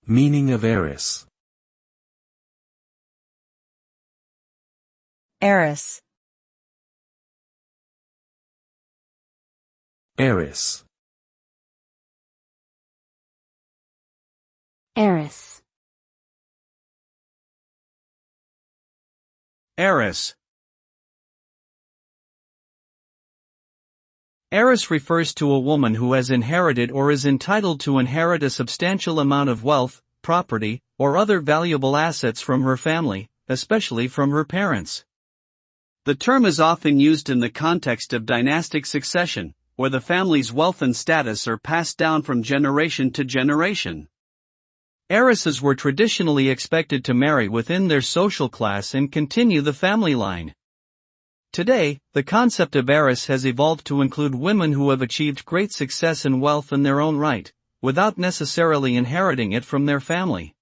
Meaning of heiress. Heiress. Heiress. Heiress. Heiress. Heiress refers to a woman who has inherited or is entitled to inherit a substantial amount of wealth, property, or other valuable assets from her family, especially from her parents. The term is often used in the context of dynastic succession, where the family's wealth and status are passed down from generation to generation. Heiresses were traditionally expected to marry within their social class and continue the family line. Today, the concept of heiress has evolved to include women who have achieved great success and wealth in their own right, without necessarily inheriting it from their family.